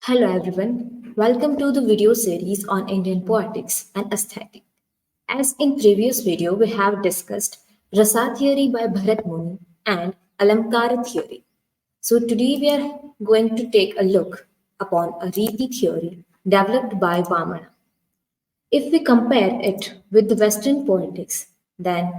Hello everyone, welcome to the video series on Indian poetics and aesthetic. As in previous video, we have discussed Rasa theory by Bharat Muni and Alamkara theory. So today we are going to take a look upon a Riti theory developed by Vamana. If we compare it with the Western poetics, then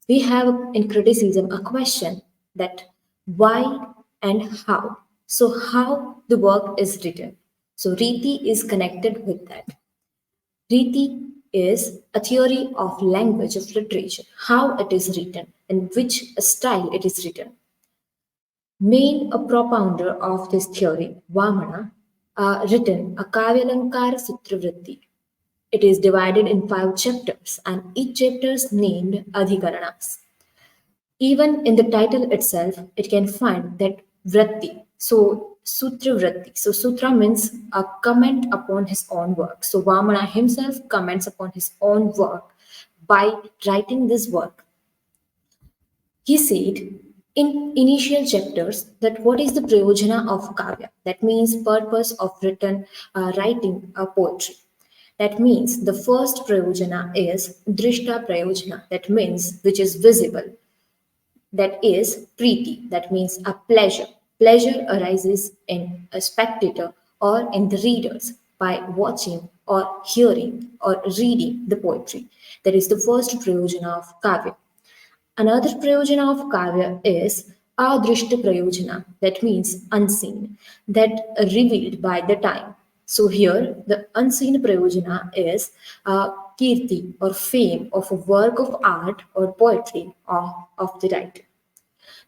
we have in criticism a question that why and how. So, how the work is written. So, Riti is connected with that. Riti is a theory of language of literature, how it is written, in which style it is written. Main a propounder of this theory, Vamana, written a Kavyalankasutra. It is divided in 5 chapters, and each chapter is named Adhikaranas. Even in the title itself, it can find that Vritti. So, Sutra Vritti. So, Sutra means a comment upon his own work. So, Vamana himself comments upon his own work by writing this work. He said in initial chapters that what is the prayojana of Kavya? That means purpose of writing a poetry. That means the first prayojana is drishta prayojana. That means which is visible. That is priti. That means a pleasure. Pleasure arises in a spectator or in the readers by watching or hearing or reading the poetry. That is the first prayojana of Kavya. Another prayojana of Kavya is adrishta prayojana, that means unseen, that revealed by the time. So here the unseen prayojana is kirti or fame of a work of art or poetry of the writer.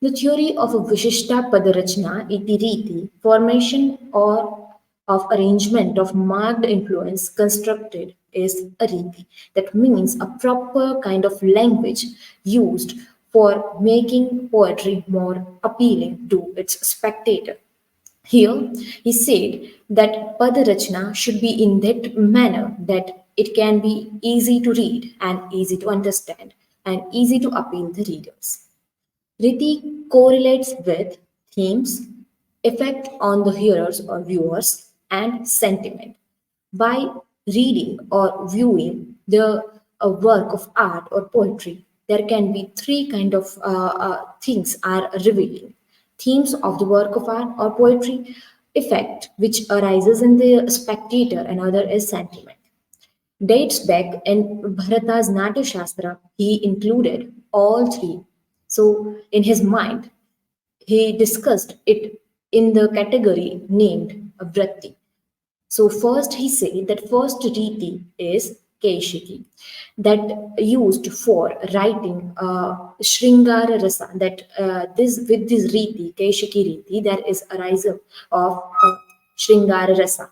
The theory of a Vishishta Padarachna iti riti, formation or of arrangement of marked influence constructed is a riti. That means a proper kind of language used for making poetry more appealing to its spectator. Here, he said that Padarachna should be in that manner that it can be easy to read and easy to understand and easy to appeal the readers. Riti correlates with themes, effect on the hearers or viewers, and sentiment. By reading or viewing the a work of art or poetry, there can be three kind of things are revealing: themes of the work of art or poetry, effect which arises in the spectator, and other is sentiment. Dates back in Bharata's Natya Shastra, he included all three. So, in his mind, he discussed it in the category named Vritti. So, first he said that first riti is Keshiki, that used for writing Shringara Rasa. That this with this riti, Keshiki riti, there is a rise of Shringara Rasa.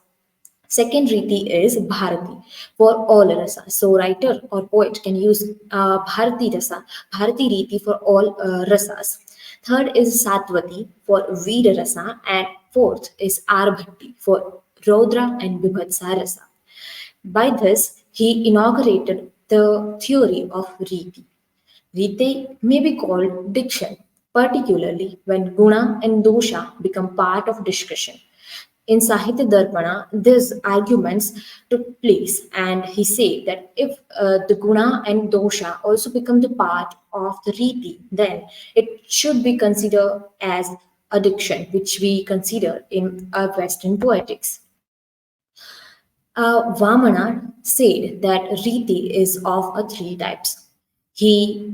Second riti is Bharati for all rasa. So writer or poet can use Bharati rasa, Bharati riti for all rasas. Third is Satvati for Veera rasa, and fourth is Arbhati for Rodra and Vibhatsa rasa. By this, he inaugurated the theory of riti. Riti may be called diction, particularly when guna and dosha become part of discussion. In Sahitya Darpana, these arguments took place, and he said that if the guna and dosha also become the part of the riti, then it should be considered as addiction, which we consider in our Western poetics. Vamana said that riti is of a three types. He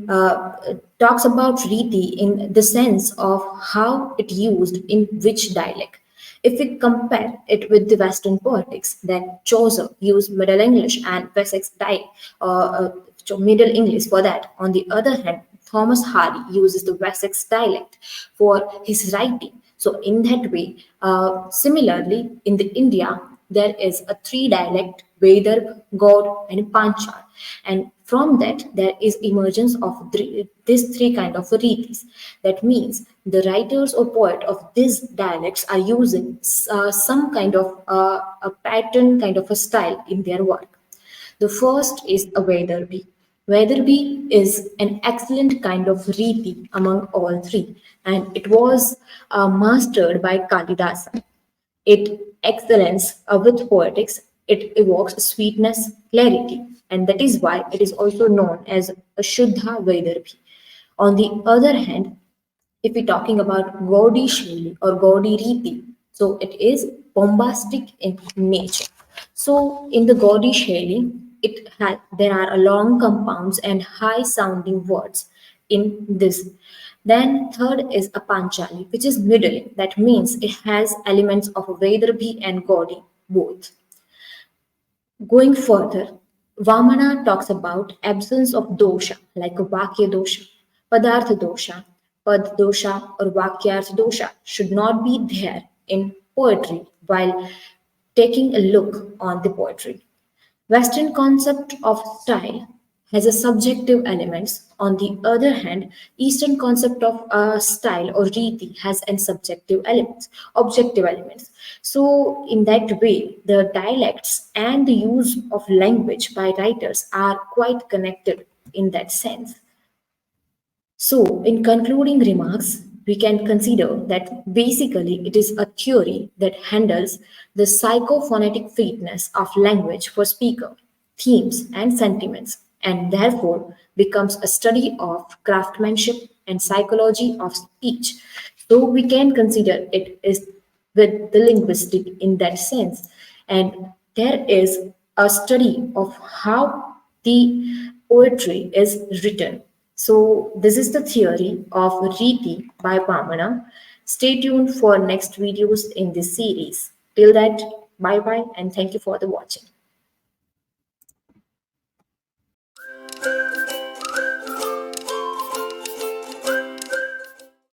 talks about riti in the sense of how it used in which dialect. If we compare it with the Western poetics, then Chaucer used Middle English and Wessex Middle English for that. On the other hand, Thomas Hardy uses the Wessex dialect for his writing. So in that way, similarly in the India, there is a three dialect: Vaidarbi, Gaudi, and Panchali, and from that there is emergence of these three kind of ritis. That means the writers or poet of these dialects are using some kind of a pattern, kind of a style in their work. The first is a Vaidarbi. Vaidarbi is an excellent kind of riti among all three, and it was mastered by Kalidas. It excellence with poetics, it evokes sweetness, clarity, and that is why it is also known as a Shuddha Vaidarbi. On the other hand, if we're talking about Gaudi Shaily or Gaudi Riti, so it is bombastic in nature. So in the Gaudi Shaily, there are a long compounds and high sounding words in this. Then third is a Panchali, which is middling. That means it has elements of Vaidarbi and Gaudi both. Going further, Vamana talks about absence of dosha, like Vakya dosha, Padartha dosha, Pad dosha, or Vakyarth dosha should not be there in poetry while taking a look on the poetry. Western concept of style has a subjective elements. On the other hand, Eastern concept of style or riti has an subjective elements, objective elements. So in that way, the dialects and the use of language by writers are quite connected in that sense. So, in concluding remarks, we can consider that basically it is a theory that handles the psychophonetic fitness of language for speaker, themes, and sentiments, and therefore becomes a study of craftsmanship and psychology of speech. So, we can consider it is with the linguistic in that sense. And there is a study of how the poetry is written. So this is the theory of Riti by Vamana. Stay tuned for next videos in this series. Till that, bye bye and thank you for the watching.